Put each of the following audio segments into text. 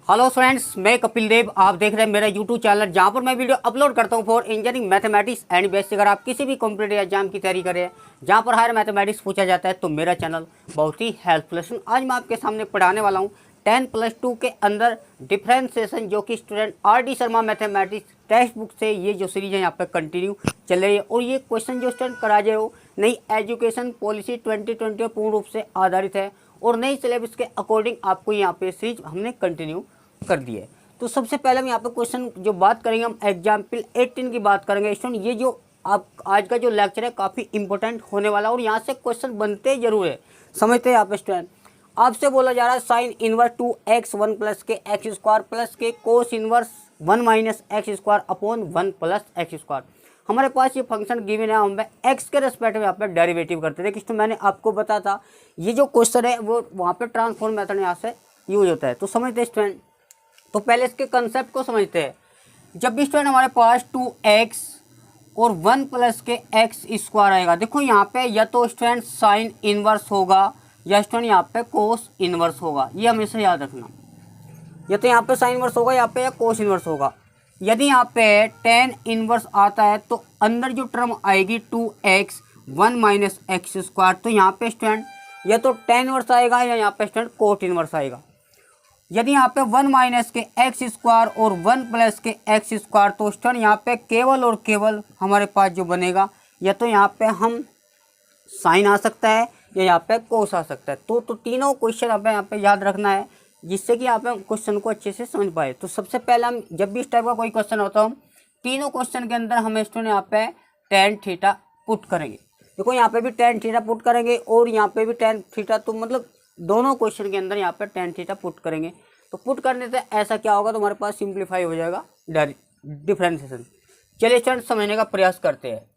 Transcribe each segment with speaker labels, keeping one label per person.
Speaker 1: Hello friends, मैं कपिल देव। आप देख रहे हैं मेरा यूट्यूब चैनल जहां पर मैं वीडियो अपलोड करता हूं for engineering mathematics and basic. अगर आप किसी भी कॉम्पिटेटिव एग्जाम की तैयारी करें जहां पर हायर मैथमेटिक्स पूछा जाता है तो मेरा चैनल बहुत ही हेल्पफुल है। आज मैं आपके सामने पढ़ाने वाला हूं 10+2 के अंदर डिफरेंशिएशन, जो कि student RD Sharma mathematics text book से ये जो सीरीज है यहाँ पर कंटिन्यू चल रही है। और ये क्वेश्चन जो स्टूडेंट करा जाए वो नई एजुकेशन पॉलिसी 2020 पूर्ण रूप से आधारित है और नई सिलेबस के अकॉर्डिंग आपको यहाँ पे सीरीज हमने कंटिन्यू कर दी है। तो सबसे पहले हम यहाँ पे क्वेश्चन जो बात करेंगे, हम एग्जाम्पल 18 की बात करेंगे। स्टूडेंट ये जो आप आज का जो लेक्चर है काफ़ी इंपॉर्टेंट होने वाला है और यहाँ से क्वेश्चन बनते जरूर है, समझते हैं आप स्टूडेंट। आपसे बोला जा रहा है साइन इनवर्स 2x 1 प्लस के एक्स स्क्वायर प्लस के cos inverse 1 minus x square upon 1 plus x square. हमारे पास ये फंक्शन गिवन है, हम एक्स के रेस्पेक्ट में यहाँ पे डेरिवेटिव करते थे। तो मैंने आपको बताया था ये जो क्वेश्चन है वो वहाँ पे ट्रांसफॉर्म मेथड यहाँ से यूज होता है। तो समझते हैं स्टूडेंट। तो पहले इसके कंसेप्ट को समझते हैं। जब भी स्टूडेंट हमारे पास 2x और 1 प्लस के एक्स स्क्वायर आएगा, देखो यहाँ पे या तो स्टूडेंट साइन इनवर्स होगा या स्टूडेंट यहाँ पे कोस इनवर्स होगा। ये हमेशा याद रखना, या तो यहाँ पे साइन इनवर्स होगा यहाँ पे या कोस इनवर्स होगा। यदि यहाँ पे टेन इनवर्स आता है तो अंदर जो टर्म आएगी 2x 1 माइनस एक्स स्क्वायर, तो यहाँ पे स्टूडेंट या तो टेन इनवर्स आएगा या यहाँ पे स्टूडेंट कोट इनवर्स आएगा। यदि यहाँ पे 1 माइनस के एक्स स्क्वायर और 1 प्लस के एक्स स्क्वायर, तो स्टूडेंट यहाँ पे केवल और केवल हमारे पास जो बनेगा या तो यहाँ पे हम साइन आ सकता है या यहाँ पे कोस आ सकता है। तो तीनों क्वेश्चन हमें यहाँ पे याद रखना है जिससे कि आप क्वेश्चन को अच्छे से समझ पाए। तो सबसे पहले हम जब भी इस टाइप का कोई क्वेश्चन होता है, तीनों क्वेश्चन के अंदर हम स्टूडेंट यहाँ पे टेन थीटा पुट करेंगे। देखो यहाँ पे भी टेन थीटा पुट करेंगे और यहाँ पे भी टेन थीटा, तो मतलब दोनों क्वेश्चन के अंदर यहाँ पे टेन थीटा पुट करेंगे। तो पुट करने से ऐसा क्या होगा, तो हमारे पास सिंप्लीफाई हो जाएगा डिफरेंशिएशन। चलिए स्टूडेंट समझने का प्रयास करते हैं।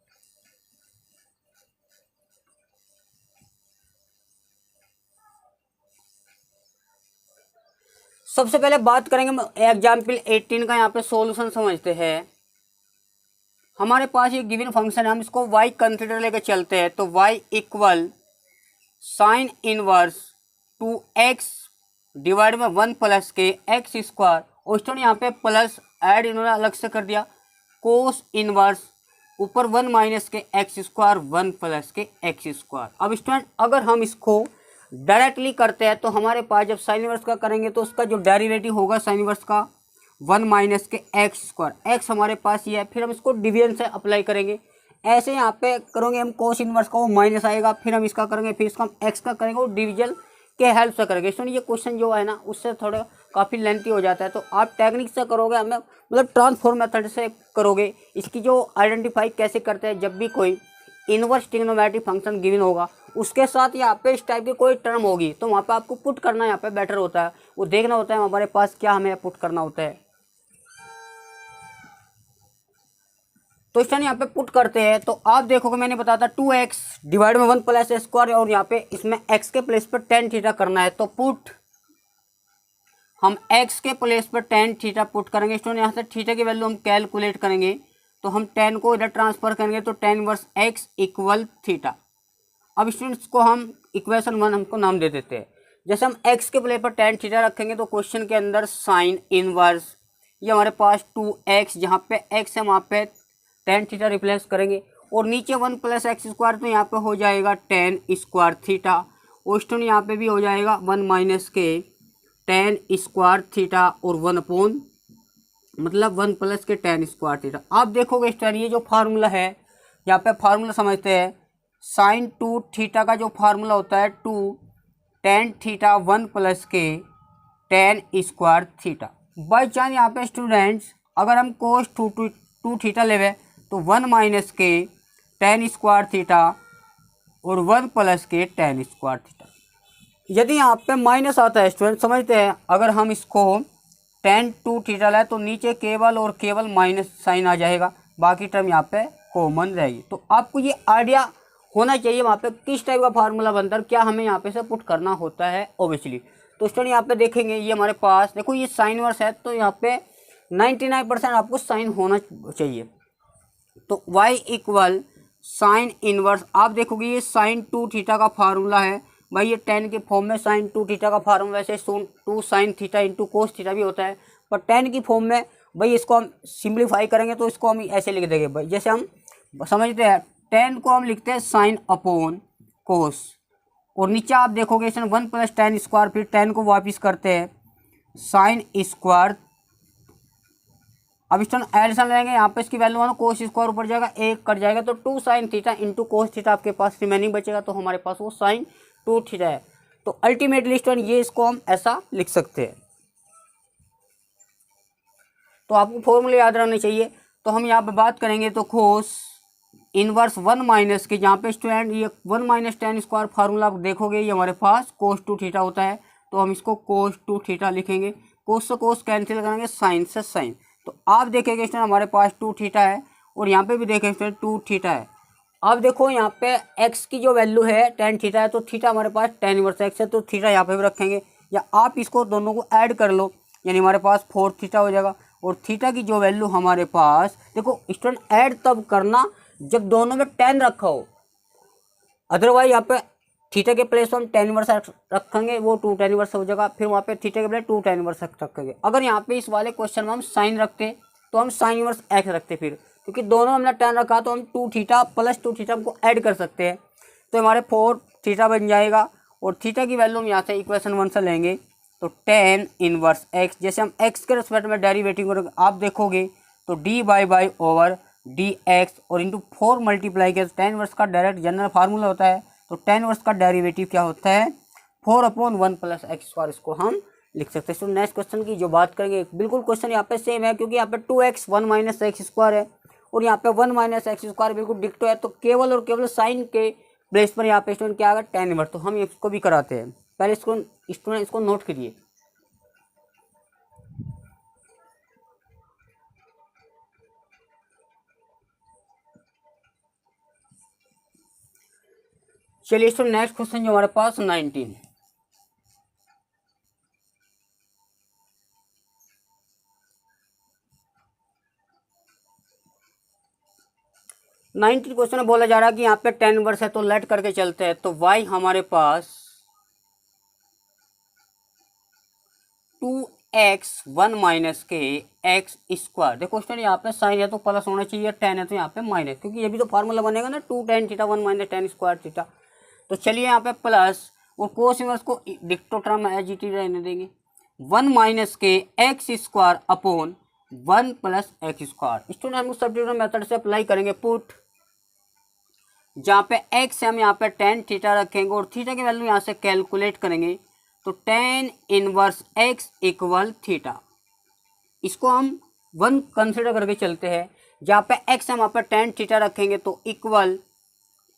Speaker 1: सबसे पहले बात करेंगे एग्जाम्पल 18 का, यहाँ पे सॉल्यूशन समझते हैं। हमारे पास ये गिवन फंक्शन है, हम इसको y कंसिडर लेकर चलते हैं। तो y इक्वल साइन इनवर्स 2x डिवाइड में 1 प्लस के एक्स स्क्वायर, और स्टूडेंट यहाँ पे प्लस ऐड इन्होंने अलग से कर दिया, कोस इनवर्स ऊपर 1 माइनस के एक्स स्क्वायर 1 प्लस के एक्स स्क्वायर। अब स्टूडेंट अगर हम इसको डायरेक्टली करते हैं तो हमारे पास जब साइन इनवर्स का करेंगे तो उसका जो डेरिवेटिव होगा साइन इनवर्स का 1 माइनस के एक्स स्क्वायर, एक्स हमारे पास ये है। फिर हम इसको डिवीजन से अप्लाई करेंगे, ऐसे यहाँ पे करेंगे हम कोस इनवर्स का, वो माइनस आएगा। फिर हम इसका करेंगे, फिर इसका हम एक्स का करेंगे, वो डिवीजन के हेल्प से करेंगे। इसमें ये क्वेश्चन जो है ना उससे थोड़ा काफ़ी लेंथी हो जाता है, तो आप टेक्निक से करोगे, हमें मतलब ट्रांसफॉर्म मेथड से करोगे। इसकी जो आइडेंटिफाई कैसे करते हैं, जब भी कोई इनवर्स ट्रिग्नोमेट्रिक फंक्शन गिवन होगा उसके साथ यहाँ पे इस टाइप की कोई टर्म होगी तो वहाँ पे आपको पुट करना यहाँ पे बेटर होता है। वो देखना होता है हमारे पास क्या हमें पुट करना होता है। तो इस टाइम यहाँ पे पुट करते हैं तो आप देखोगे मैंने बताया था 2x डिवाइड में 1 प्लस स्क्वायर, और यहाँ पे इसमें x के प्लेस पर टेन थीटा करना है। तो पुट हम x के प्लेस पर टेन थीटा पुट करेंगे। स्टूडेंट यहाँ से थीटा की वैल्यू हम कैलकुलेट करेंगे, तो हम 10 को इधर ट्रांसफर करेंगे तो tan inverse x equal theta. अब स्टूडेंट्स को हम इक्वेशन 1 हमको नाम दे देते हैं। जैसे हम x के प्लेस पर टेन थीटा रखेंगे तो क्वेश्चन के अंदर साइन इनवर्स ये हमारे पास 2x, जहाँ पे x है वहाँ पे टेन थीटा रिप्लेस करेंगे, और नीचे 1 प्लस एक्स स्क्वायर, तो यहाँ पे हो जाएगा टेन स्क्वायर थीटा। और स्टूडेंट यहाँ पे भी हो जाएगा 1 माइनस के टेन स्क्वायर थीटा और 1 अपॉन मतलब 1 प्लस के टेन स्क्वायर थीटा। आप देखोगे स्टूडेंट ये जो फार्मूला है, यहाँ पे फार्मूला समझते हैं। साइन 2 थीटा का जो फार्मूला होता है 2 टेन थीटा 1 प्लस के ten square theta. By chance यहाँ पे स्टूडेंट्स अगर हम कोस 2 थीटा लेवे तो 1 माइनस के टेन स्क्वायर थीटा और 1 प्लस के टेन स्क्वायर थीटा। यदि यहाँ पे माइनस आता है स्टूडेंट समझते हैं, अगर हम इसको टेन 2 थीटा लाए तो नीचे केवल और केवल माइनस साइन आ जाएगा, बाकी टर्म यहाँ पे कॉमन रहेगी। तो आपको ये आइडिया होना चाहिए वहाँ पे किस टाइप का फार्मूला बनता है, क्या हमें यहाँ पे से पुट करना होता है ओबियसली। तो स्टूडेंट यहाँ पे देखेंगे ये हमारे पास देखो ये साइन वर्स है, तो यहाँ पे 99% आपको साइन होना चाहिए। तो y इक्वल साइन इनवर्स, आप देखोगे ये साइन 2 थीटा का फार्मूला है भाई ये टेन के फॉर्म में साइन टू थीटा का फॉर्म वैसे two sine theta into cos theta भी होता है, पर टेन की फॉर्म में भाई इसको हम सिंप्लीफाई करेंगे तो इसको हम ऐसे लिख देंगे भाई, जैसे हम समझते हैं टेन को हम लिखते हैं साइन अपॉन कोस, और नीचे आप देखोगे इसमें 1 + tan स्क्वायर, फिर टेन को वापस करते हैं साइन स्क्वायर। अब इस टर्म एडिशन लेंगे, यहाँ पे इसकी वैल्यू मानो कोस स्क्वायर ऊपर जाएगा, एक कट जाएगा तो 2 sign theta into cos theta आपके पास रिमेनिंग बचेगा, तो हमारे पास वो साइन 2 थीटा है। तो अल्टीमेटली इस टर्म ये इसको हम ऐसा लिख सकते हैं। तो आपको फॉर्मूले याद रहने चाहिए। तो हम यहाँ पे बात करेंगे तो कोस इनवर्स 1 माइनस के, जहाँ पे स्टूडेंट ये 1 - tan स्क्वायर फार्मूला आप देखोगे ये हमारे पास कोस 2 थीटा होता है, तो हम इसको कोस 2 थीटा लिखेंगे। कोस से कोस कैंसिल करेंगे, साइन से साइन, तो आप देखेंगे स्टूडेंट हमारे पास 2 थीटा है, और यहाँ पे भी देखेंगे स्टूडेंट 2 थीटा है। अब देखो यहाँ पे x की जो वैल्यू है tan थीटा है, तो थीटा हमारे पास tan इनवर्स x है, तो थीटा यहाँ पे भी रखेंगे, या आप इसको दोनों को ऐड कर लो, यानी हमारे पास 4 थीटा हो जाएगा। और थीटा की जो वैल्यू हमारे पास, देखो स्टूडेंट ऐड तब करना जब दोनों में tan रखा हो, अदरवाइज यहाँ पे थीटा के प्लेस हम tan इनवर्स रखेंगे, वो 2 tan इनवर्स हो जाएगा, फिर वहाँ पे थीटा के प्लेस 2 tan इनवर्स रखेंगे। अगर यहाँ पे इस वाले क्वेश्चन में हम साइन रखते तो हम साइन इनवर्स x रखते, फिर क्योंकि दोनों हमने tan रखा तो हम 2 थीटा प्लस 2 थीटा हमको ऐड कर सकते हैं, तो हमारे 4 थीटा बन जाएगा। और थीटा की वैल्यू हम यहाँ से इक्वेशन 1 से लेंगे, तो tan इनवर्स x, जैसे हम x के रिस्पेक्ट में डेरिवेटिव करेंगे आप देखोगे तो dy/dx और इंटू 4 मल्टीप्लाई के tan इनवर्स का डायरेक्ट जनरल फार्मूला होता है, तो tan इनवर्स का डेरिवेटिव क्या होता है 4/1 + x², इसको हम लिख सकते हैं। तो नेक्स्ट क्वेश्चन की जो बात करेंगे, बिल्कुल क्वेश्चन यहाँ पे सेम है, क्योंकि यहाँ पे 2x 1 - x² है, और यहाँ पे 1 - x² बिल्कुल डिक्टो है, तो केवल और केवल साइन के प्लेस पर यहाँ पे स्टूडेंट क्या आ गया tan इनवर्स, तो हम इसको भी कराते हैं। पहले स्टूडेंट इसको नोट करिए। चलिए स्टूडेंट नेक्स्ट क्वेश्चन जो हमारे पास 19 क्वेश्चन में बोला जा रहा है कि यहाँ पे tan इनवर्स है, तो लेट करके चलते हैं। तो y हमारे पास 2x 1 - के x², देखो स्टूडेंट यहाँ पे साइन है तो प्लस होना चाहिए, tan है तो यहाँ पे माइनस, क्योंकि ये भी तो फार्मूला बनेगा ना 2 tan theta 1 - tan square theta. तो चलिए यहाँ पे प्लस, और कोस इनवर्स को डिक्टो टर्म एज इट इज रहने देंगे, 1 - के x² अपॉन 1 + x²। स्टूडेंट हम सब्स्टिट्यूशन मेथड से अप्लाई करेंगे, पुट जहाँ पे x है हम यहाँ पे tan थीटा रखेंगे, और थीटा की वैल्यू यहाँ से कैलकुलेट करेंगे, तो tan इनवर्स x = थीटा, इसको हम 1 कंसिडर करके चलते हैं। जहाँ पे x हम यहाँ पे tan थीटा रखेंगे, तो equal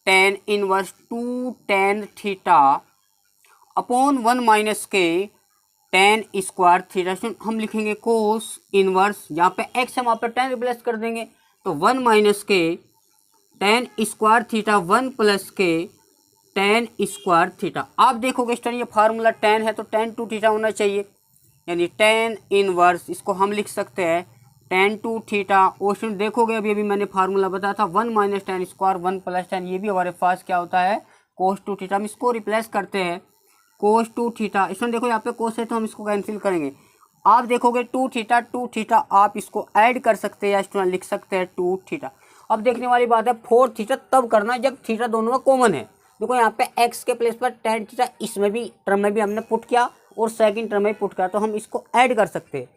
Speaker 1: tan inverse 2 tan theta upon 1 - के tan² थीटा, हम लिखेंगे कोस इनवर्स, जहाँ पे x हम यहाँ पे tan रिप्लेस कर देंगे, तो 1 - के tan² थीटा 1 + के tan² थीटा। आप देखोगे स्टूडेंट ये फार्मूला tan है तो tan 2 थीटा होना चाहिए, यानी tan इनवर्स इसको हम लिख सकते हैं tan 2 थीटा। और स्टूडेंट देखोगे अभी मैंने फार्मूला बताया था 1 - tan स्क्वायर 1 + tan, ये भी हमारे पास क्या होता है cos 2 थीटा। हम इसको रिप्लेस करते हैं cos 2 थीटा। स्टूडेंट देखो यहाँ पे cos है तो हम इसको कैंसिल करेंगे, आप देखोगे 2 थीटा आप इसको ऐड कर सकते हैं, या स्टूडेंट लिख सकते हैं 2 थीटा। अब देखने वाली बात है 4 थीटा तब करना जब थीटा दोनों में कॉमन है। देखो यहाँ पे x के प्लेस पर tan थीटा इसमें भी टर्म में भी हमने पुट किया, और सेकंड टर्म में पुट किया, तो हम इसको ऐड कर सकते हैं।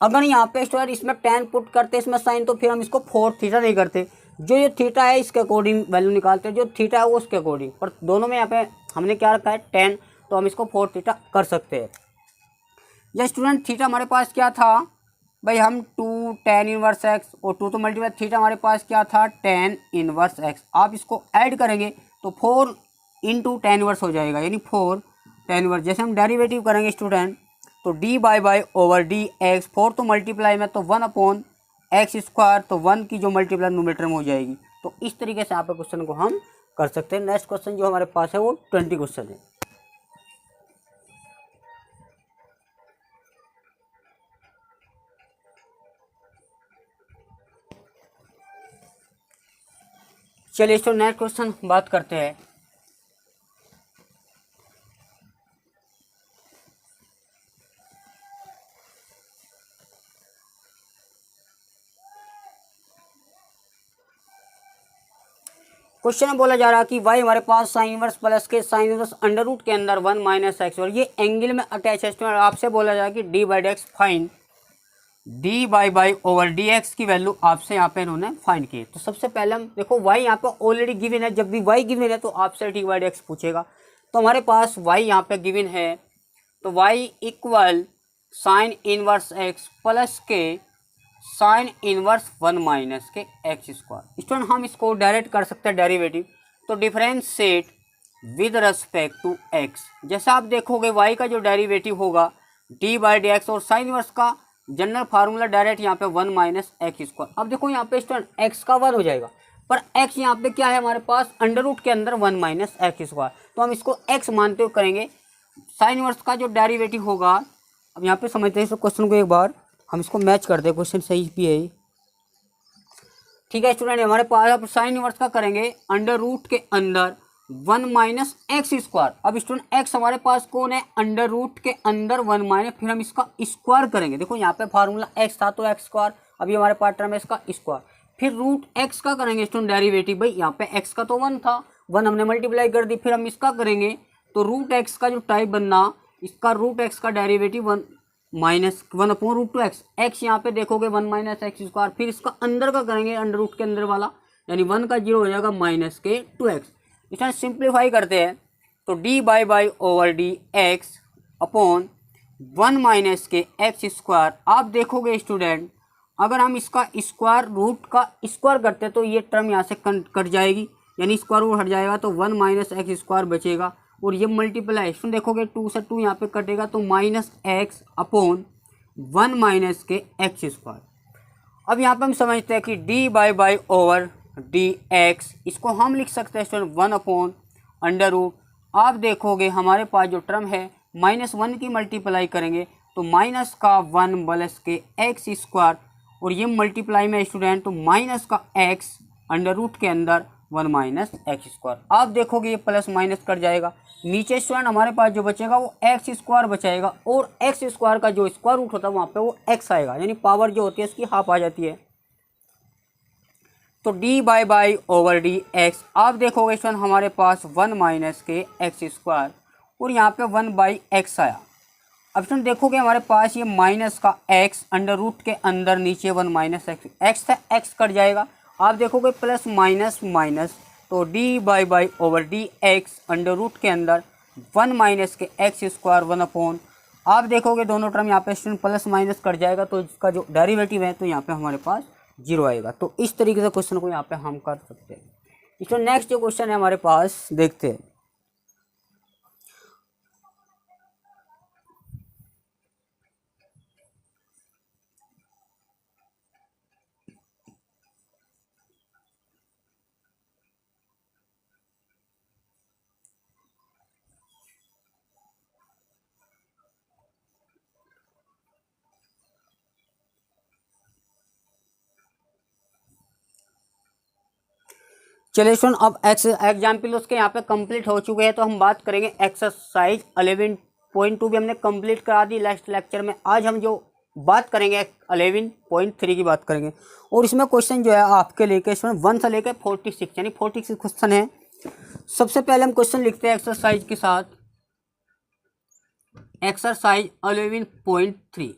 Speaker 1: अगर यहाँ पे स्टूडेंट इसमें tan पुट करते इसमें साइन, तो फिर हम इसको 4 थीटा नहीं करते, जो ये थीटा है इसके अकॉर्डिंग वैल्यू निकालते हैं, जो थीटा है वो उसके अकॉर्डिंग, पर दोनों में यहाँ पे हमने क्या रखा है tan, तो हम इसको 4 थीटा कर सकते हैं। या स्टूडेंट थीटा हमारे पास क्या था भाई, हम 2 tan इनवर्स x और 2 तो मल्टीप्लाई थीटा हमारे पास क्या था tan इनवर्स x, आप इसको ऐड करेंगे तो 4 × tan इनवर्स हो जाएगा, यानी 4 tan इनवर्स। जैसे हम डेरिवेटिव करेंगे स्टूडेंट, तो dy/dx, 4 तो मल्टीप्लाई में तो 1/x², तो 1 की जो मल्टीप्लाई न्यूमरेटर में हो जाएगी। तो इस तरीके से यहाँ पे क्वेश्चन को हम कर सकते हैं। नेक्स्ट क्वेश्चन जो हमारे पास है वो 20 क्वेश्चन है। चलिए तो नेक्स्ट क्वेश्चन बात करते हैं। क्वेश्चन में बोला जा रहा है कि y हमारे पास साइन इनवर्स प्लस के साइन इनवर्स अंडर रूट के अंदर 1 माइनस एक्स, और ये एंगल में अटैच है। स्टूडेंट आपसे बोला जा रहा है कि D by d x fine D by over d x की वैल्यू आपसे यहाँ पे इन्होंने फाइंड की। तो सबसे पहले हम देखो y यहाँ पे ऑलरेडी गिवन है, जब भी y गिवन है तो आपसे डी बाई डी एक्स पूछेगा। तो हमारे पास y यहाँ पे गिवन है, तो y इक्वल साइन इनवर्स एक्स प्लस के साइन इनवर्स 1 माइनस के एक्स स्क्वायर। स्टूडेंट हम इसको डायरेक्ट कर सकते हैं डेरिवेटिव, तो differentiate with respect to x. जैसे आप देखोगे y का जो डेरिवेटिव होगा डी बाई डी एक्स, और साइन इनवर्स का जनरल फार्मूला डायरेक्ट यहाँ पे 1 माइनस एक्स स्क्वायर। अब देखो यहाँ पे स्टूडेंट x का 1 हो जाएगा, पर x यहाँ पे क्या है हमारे पास अंडर रूट के अंदर 1 माइनस एक्स स्क्वायर, तो हम इसको x मानते हुए करेंगे। साइन इनवर्स का जो डेरिवेटिव होगा, अब यहाँ पे समझते हैं इस क्वेश्चन को, एक बार हम इसको मैच कर दे, क्वेश्चन सही भी है। ठीक है स्टूडेंट, हमारे पास अब साइन इनवर्स का करेंगे अंडर रूट के अंदर 1 माइनस एक्स स्क्वायर। अब स्टूडेंट एक्स हमारे पास कौन है, अंडर रूट के अंदर 1 माइनस, फिर हम इसका स्क्वायर करेंगे। देखो यहाँ पे फार्मूला एक्स था तो एक्स स्क्वायर, अभी हमारे पास टर्म है इसका स्क्वायर, फिर रूट एक्स का करेंगे स्टूडेंट डेरिवेटिव। भाई यहाँ पे एक्स का तो 1 था, 1 हमने मल्टीप्लाई कर दी, फिर हम इसका करेंगे तो रूट एक्स का जो टाइप बनना, इसका रूट एक्स का derivative 1 minus 1 upon root two x. X यहाँ पे देखोगे 1 माइनस एक्स स्क्वायर, फिर इसका अंदर का करेंगे अंडर रूट के अंदर वाला, यानी 1 का 0 हो जाएगा माइनस के 2x। इसमें सिंप्लीफाई करते हैं तो d by over d x upon 1 minus के एक्स स्क्वायर। आप देखोगे स्टूडेंट अगर हम इसका स्क्वायर रूट का स्क्वायर करते हैं तो ये टर्म यहाँ से कट जाएगी, यानी स्क्वायर रूट हट जाएगा तो 1 माइनस एक्स स्क्वायर बचेगा, और ये मल्टीप्लाई देखोगे 2 से 2 यहाँ पे कटेगा तो माइनस एक्स अपॉन 1 माइनस के एक्स स्क्वायर। अब यहाँ पे हम समझते हैं कि D by over d x, इसको हम लिख सकते हैं स्टूडेंट 1 अपॉन अंडर रूट। आप देखोगे हमारे पास जो टर्म है -1 की मल्टीप्लाई करेंगे तो माइनस का 1 प्लस के एक्स स्क्वायर, और ये मल्टीप्लाई में स्टूडेंट तो माइनस का एक्स अंडर रूट के अंदर 1 माइनस एक्स स्क्वायर। आप देखोगे ये प्लस माइनस कट जाएगा, नीचे स्टूडेंट हमारे पास जो बचेगा वो एक्स स्क्वायर बचाएगा, और एक्स स्क्वायर का जो स्क्वायर रूट होता है वहाँ पे वो एक्स आएगा, यानी पावर जो होती है इसकी हाफ आ जाती है। तो d by over d x, आप देखोगे स्टूडेंट हमारे पास 1 माइनस के एक्स स्क्वायर, और यहाँ पे 1 बाई एक्स आया। अब स्टूडेंट देखोगे हमारे पास ये माइनस का एक्स अंडर रूट के अंदर नीचे 1 माइनस एक्स था, एक्स कट जाएगा। आप देखोगे प्लस माइनस माइनस, तो d by over d x under root के अंदर 1 माइनस के एक्स स्क्वायर 1 अपॉन, आप देखोगे दोनों टर्म यहाँ पे स्टूडेंट प्लस माइनस कट जाएगा, तो इसका जो डेरिवेटिव है तो यहाँ पे हमारे पास 0 आएगा। तो इस तरीके से क्वेश्चन को यहाँ पे हम कर सकते हैं। इसमें नेक्स्ट जो क्वेश्चन है हमारे पास देखते हैं। चलिए स्टूडेंट अब एग्जाम्पल उसके यहाँ पे कंप्लीट हो चुके हैं, तो हम बात करेंगे एक्सरसाइज 11.2 भी हमने कंप्लीट करा दी लास्ट लेक्चर में। आज हम जो बात करेंगे 11.3 की बात करेंगे, और इसमें क्वेश्चन जो है आपके लेके स्टूडेंट 1 से लेकर 46 यानी 46 क्वेश्चन है। सबसे पहले हम क्वेश्चन लिखते हैं एक्सरसाइज के साथ, एक्सरसाइज 11.3।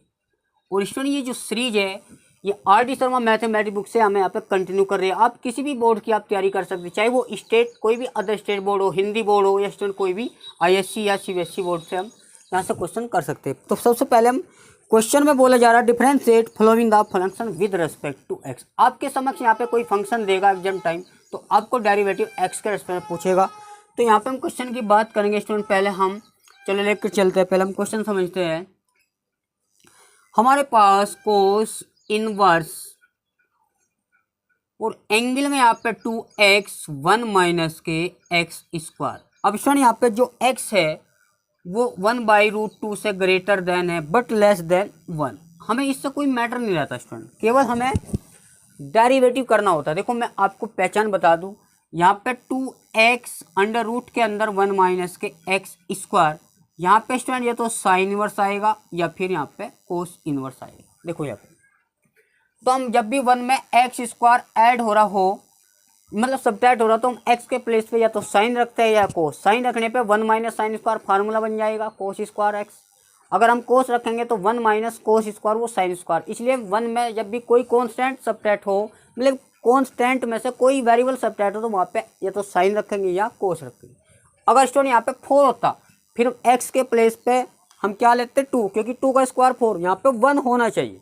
Speaker 1: और स्टूडेंट ये जो सीरीज है ये आर.डी. शर्मा मैथमेटिक्स बुक से हमें यहाँ पे कंटिन्यू कर रहे हैं। आप किसी भी बोर्ड की आप तैयारी कर सकते हैं, चाहे वो स्टेट कोई भी अदर स्टेट बोर्ड हो, हिंदी बोर्ड हो, या स्टूडेंट कोई भी आईएससी या सीबीएसई बोर्ड से हम यहाँ से क्वेश्चन कर सकते हैं। तो सबसे पहले हम क्वेश्चन में बोला जा रहा है differentiate following the function with respect to x. आपके समक्ष यहाँ पे कोई फंक्शन देगा एग्जाम टाइम, तो आपको डेरिवेटिव एक्स के रिस्पेक्ट में पूछेगा। तो यहाँ पे हम क्वेश्चन की बात करेंगे स्टूडेंट। पहले हम चलो लेकर चलते हैं, पहले हम क्वेश्चन समझते हैं। हमारे पास कोस इनवर्स और एंगल में यहाँ पे 2x 1 माइनस के एक्स स्क्वायर। अब स्टूडेंट यहाँ पे जो x है वो 1/√2 से ग्रेटर देन है बट लेस देन 1। हमें इससे कोई मैटर नहीं रहता स्टूडेंट, केवल हमें डेरिवेटिव करना होता है। देखो मैं आपको पहचान बता दूं, यहाँ पे 2x अंडर रूट के अंदर 1 माइनस के एक्स स्क्वायर, यहाँ पे स्टूडेंट ये तो साइन इनवर्स आएगा या फिर यहाँ पे कोस इनवर्स आएगा। देखो यहाँ पे तो हम जब भी 1 में एक्स स्क्वायर ऐड हो रहा हो, मतलब सब्ट्रैक्ट हो रहा तो हम एक्स के प्लेस पे या तो साइन रखते हैं या कोस। साइन रखने पे 1 माइनस साइन स्क्वायर फार्मूला बन जाएगा कोस स्क्वायर एक्स। अगर हम कोस रखेंगे तो 1 माइनस कोस स्क्वायर वो साइन स्क्वायर। इसलिए 1 में जब भी कोई कॉन्स्टेंट सब्ट्रैक्ट हो, मतलब कॉन्स्टेंट में से कोई वेरिएबल सब्ट्रैक्ट हो, तो वहाँ पे या तो साइन रखेंगे या कोस रखेंगे। अगर स्टूडेंट यहाँ पे 4 होता, फिर एक्स के प्लेस पे हम क्या लेते 2, क्योंकि 2 का स्क्वायर 4, यहाँ पे 1 होना चाहिए।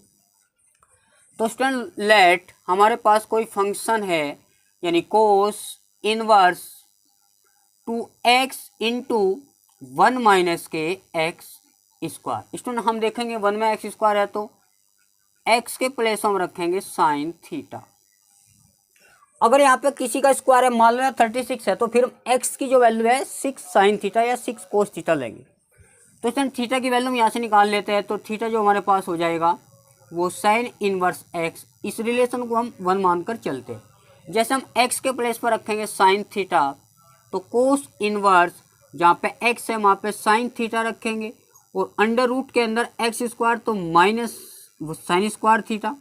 Speaker 1: तो स्टूडेंट लेट हमारे पास कोई फंक्शन है, यानी cos inverse 2x into 1 minus के एक्स स्क्वायर। स्टूडेंट हम देखेंगे 1 में एक्स स्क्वायर है तो x के प्लेस हम रखेंगे साइन थीटा। अगर यहाँ पे किसी का स्क्वायर है, मान लो 36 है, तो फिर x की जो वैल्यू है 6 साइन थीटा या 6 कोस थीटा लेंगे। तो स्टूडेंट थीटा की वैल्यू हम यहाँ से निकाल लेते हैं, तो थीटा जो हमारे पास हो जाएगा वो साइन इनवर्स x। इस रिलेशन को हम 1 मानकर चलते हैं। जैसे हम x के प्लेस पर रखेंगे साइन थीटा, तो कोस इनवर्स जहाँ पे x है वहाँ पे साइन थीटा रखेंगे, और अंडर रूट के अंदर एक्स स्क्वायर तो माइनस साइन स्क्वायर थीटा।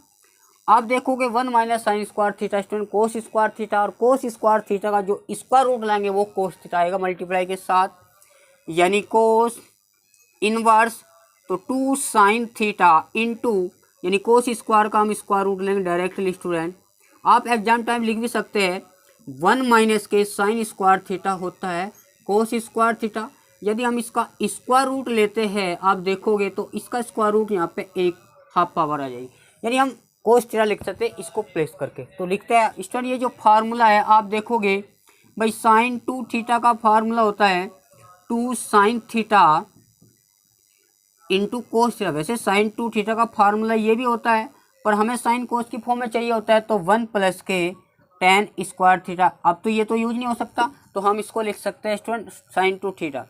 Speaker 1: आप देखोगे 1 minus sine square theta student cos square theta, और कोस स्क्वायर थीटा का जो स्क्वायर रूट लाएंगे वो कोस थीटा आएगा मल्टीप्लाई के साथ, यानी कोस इनवर्स तो 2 साइन थीटा इंटू, यानी कोस स्क्वायर का हम स्क्वायर रूट लेंगे डायरेक्टली स्टूडेंट। आप एग्जाम टाइम लिख भी सकते हैं 1 माइनस के साइन स्क्वायर थीटा होता है कोस स्क्वायर थीटा। यदि हम इसका स्क्वायर रूट लेते हैं, आप देखोगे तो इसका स्क्वायर रूट यहाँ पे 1/2 पावर आ जाएगी, यानी हम कोस थीटा लिख सकते हैं इसको प्लेस करके। तो लिखते हैं स्टूडेंट ये जो फार्मूला है, आप देखोगे भाई साइन 2 थीटा का फार्मूला होता है 2 sign theta into cos theta. वैसे साइन 2 थीटा का फार्मूला ये भी होता है, पर हमें साइन कोस की फॉर्म में चाहिए होता है, तो 1 प्लस के टेन स्क्वायर थीटा। अब तो ये तो यूज नहीं हो सकता, तो हम इसको लिख सकते हैं student sine 2 theta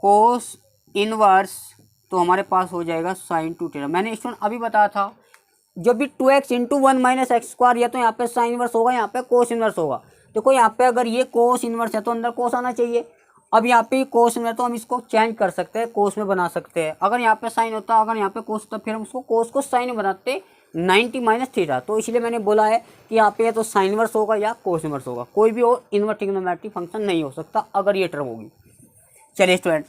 Speaker 1: cos inverse, तो हमारे पास हो जाएगा साइन 2 थीटा। मैंने स्टूडेंट अभी बताया था जब भी 2x into 1 minus x square, या तो यहाँ पे साइन इनवर्स होगा, यहाँ पे कोस इनवर्स होगा। देखो यहाँ पे अगर ये कोस इनवर्स है तो अंदर कोस आना चाहिए। अब यहाँ पे कोस में तो हम इसको चेंज कर सकते हैं, कोस में बना सकते हैं। अगर यहाँ पे साइन होता, अगर यहाँ पे कोस होता, फिर हम उसको कोस को साइन में बनाते 90 माइनस थीटा। तो इसलिए मैंने बोला है कि यहाँ पे या तो साइन इनवर्स होगा या कोस इनवर्स होगा, कोई भी और इनवर्स ट्रिग्नोमेट्रिक फंक्शन नहीं हो सकता अगर ये टर्म होगी। चलिए स्टूडेंट,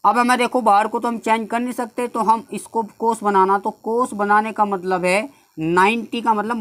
Speaker 1: अब हमें देखो बाहर को तो हम चेंज कर नहीं सकते, तो हम इसको कोस बनाना, तो कोस बनाने का मतलब है 90 का मतलब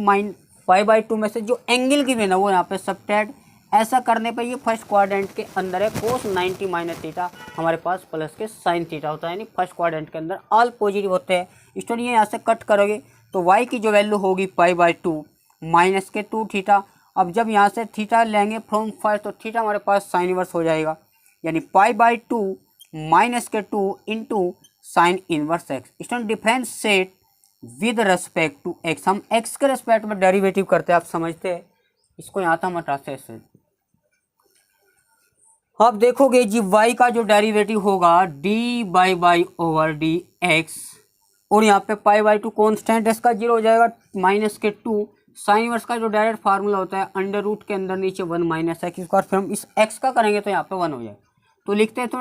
Speaker 1: π/2 में से जो एंगल की है वो यहाँ पे सब्ट्रैक्ट। ऐसा करने पर ये फर्स्ट क्वाड्रेंट के अंदर है कोस 90 माइनस थीटा, हमारे पास प्लस के साइन थीटा होता है, यानी फर्स्ट क्वाड्रेंट के अंदर ऑल पॉजिटिव होते हैं। स्टूडेंट ये यहाँ से कट करोगे तो y की जो वैल्यू होगी π/2 माइनस के 2 थीटा। अब जब यहाँ से थीटा लेंगे फ्रॉम फर्स्ट, तो थीटा हमारे पास साइन इनवर्स हो जाएगा, यानी π/2 माइनस के 2 into sine inverse x. Student differentiate with respect to x, हम एक्स के रेस्पेक्ट में डेरिवेटिव करते हैं, आप समझते हैं इसको, यहाँ था हटाते हैं। आप देखोगे जी y का जो डेरिवेटिव होगा dy//dx, और यहाँ पे π/2 कॉन्स्टेंट इसका 0 हो जाएगा, माइनस के 2 साइन इनवर्स का जो डायरेक्ट फार्मूला होता है अंडर रूट के अंदर नीचे 1 माइनस एक्स स्क्वायर, फिर हम इस x का करेंगे तो यहाँ पे 1 हो जाएगा। तो लिखते हैं तो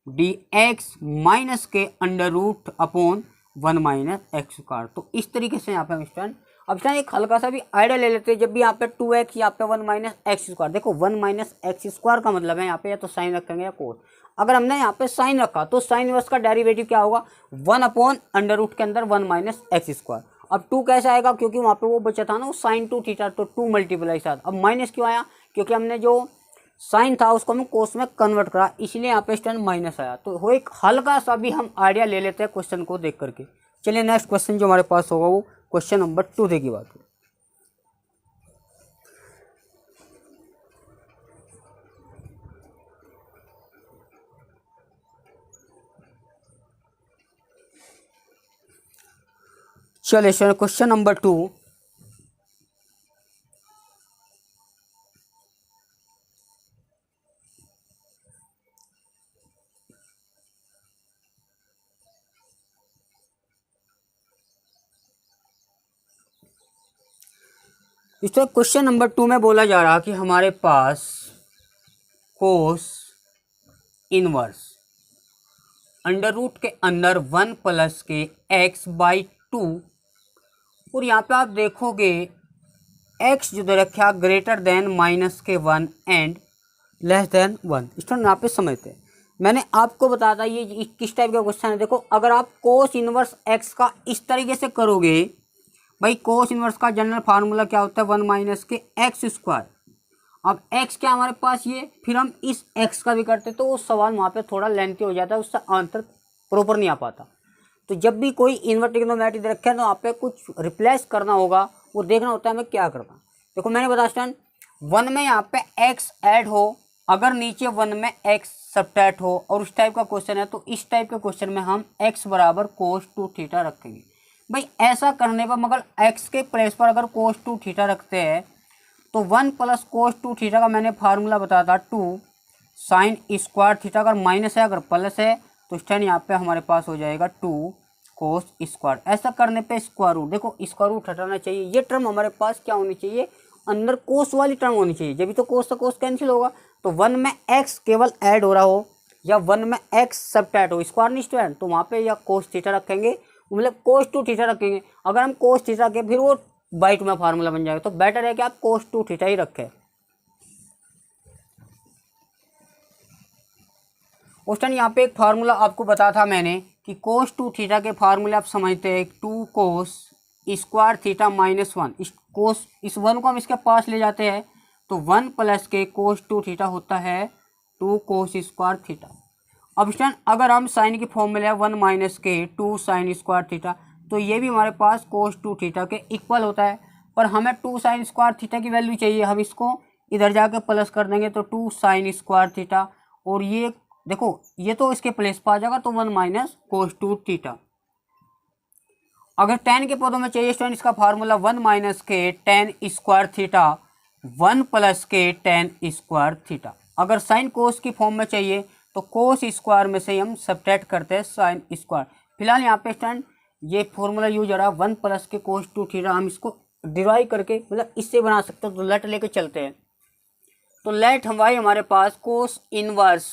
Speaker 1: dy//dx माइनस के under root upon 1 minus x square. तो इस तरीके से यहाँ पे हम स्टूडेंट अब एक हल्का सा भी आइडिया ले लेते हैं। जब भी यहाँ पे 2x, यहाँ पे 1 माइनस एक्स स्क्वायर, देखो 1 माइनस एक्स स्क्वायर का मतलब है यहाँ पे या तो साइन रखेंगे या कोस। अगर हमने यहाँ पे साइन रखा तो साइन इनवर्स का डेरिवेटिव क्या होगा 1 अपॉन अंडर रूट के अंदर 1 माइनस एक्स स्क्वायर। अब 2 कैसे आएगा, क्योंकि वहाँ पे वो बचा था ना वो साइन 2 थीटा, तो 2 मल्टीप्लाई साथ। अब माइनस क्यों आया, क्योंकि हमने जो साइन था उसको हम कोस में कन्वर्ट करा, इसलिए यहाँ पे स्टैंड माइनस आया। तो वो एक हल्का सा भी हम आइडिया ले लेते हैं क्वेश्चन को देख करके। चलिए नेक्स्ट क्वेश्चन जो हमारे पास होगा वो क्वेश्चन नंबर 2 देखिए बात। चलिए सर क्वेश्चन नंबर 2, इसमें क्वेश्चन नंबर 2 में बोला जा रहा कि हमारे पास कोस इनवर्स अंडर रूट के अंदर 1 प्लस के x/2, और यहाँ पे आप देखोगे एक्स जो दे रखा ग्रेटर देन माइनस के 1 एंड लेस देन 1। स्टूडेंट यहाँ पे समझते हैं, मैंने आपको बताया था ये किस टाइप का क्वेश्चन है। देखो अगर आप कोस इनवर्स एक्स का इस तरीके से करोगे, भाई कोस इनवर्स का जनरल फार्मूला क्या होता है 1 माइनस के एक्स स्क्वायर। अब एक्स क्या हमारे पास ये, फिर हम इस एक्स का भी करते तो वो सवाल वहाँ पे थोड़ा लेंथी हो जाता है, उससे आंसर प्रॉपर नहीं आ पाता। तो जब भी कोई इनवर्स ट्रिग्नोमेट्री दे रखे हैं तो आप पे कुछ रिप्लेस करना होगा, वो देखना होता है हमें क्या करना। देखो मैंने बताया स्टूडेंट 1 में यहाँ पे एक्स ऐड हो, अगर नीचे 1 में एक्स सब्ट्रैक्ट हो और उस टाइप का क्वेश्चन है तो इस टाइप के क्वेश्चन में हम एक्स बराबर कोस 2 थीटा रखेंगे। भाई ऐसा करने पर मगर एक्स के प्लेस पर अगर कोस 2 थीटा रखते हैं तो 1 प्लस कोस 2 थीटा का मैंने फार्मूला बताया था 2 साइन स्क्वायर थीटा। अगर माइनस है अगर प्लस है तो स्टैंड यहाँ पे हमारे पास हो जाएगा 2 कोस स्क्वायर। ऐसा करने पे स्क्वायर रूट, देखो स्क्वायर रूट हटाना चाहिए, ये टर्म हमारे पास क्या होनी चाहिए, अंदर कोस वाली टर्म होनी चाहिए, जब भी तो कोस से कोस कैंसिल होगा। तो 1 में एक्स केवल ऐड हो रहा हो या 1 में एक्स सब्ट्रैक्ट हो, स्क्वायर नहीं स्टूडेंट, तो वहाँ पे या कोस थीटा रखेंगे, मतलब कोस 2 थीटा रखेंगे। अगर हम कोस थीटा के फिर वो बाई 2 में फार्मूला बन जाएगा, तो बेटर है कि आप कोस 2 थीटा ही रखें। उस टाइम यहाँ पे एक फार्मूला आपको बताया था मैंने कि कोस 2 थीटा के फार्मूले आप समझते हैं 2 कोस स्क्वायर थीटा माइनस 1। इस कोस इस 1 को हम इसके पास ले जाते हैं तो 1 प्लस के कोस 2 थीटा होता है 2 कोस स्क्वायर थीटा। अब स्टूडेंट अगर हम साइन की फॉर्म में ले 1 माइनस के 2 साइन स्क्वायर थीटा, तो ये भी हमारे पास कोस 2 थीटा के इक्वल होता है। पर हमें 2 साइन स्क्वायर थीटा की वैल्यू चाहिए, हम इसको इधर जाकर प्लस कर देंगे तो 2 साइन स्क्वायर थीटा, और ये देखो ये तो इसके प्लेस पर आ जाएगा तो 1 माइनस कोस 2 थीटा। अगर tan के पदों में चाहिए स्टूडेंट इसका फार्मूला 1 माइनस के tan स्क्वायर थीटा 1 प्लस के tan स्क्वायर थीटा। अगर साइन कोस की फॉर्म में चाहिए तो कोस स्क्वायर में से हम सब्ट्रैक्ट करते हैं साइन स्क्वायर। फिलहाल यहाँ पे स्टूडेंट ये फॉर्मूला यूज हो रहा है 1 प्लस के कोस 2 थीटा, हम इसको डिराइव करके मतलब इससे बना सकते हैं। तो लेट लेके चलते हैं, तो लेट हमारे पास कोस इनवर्स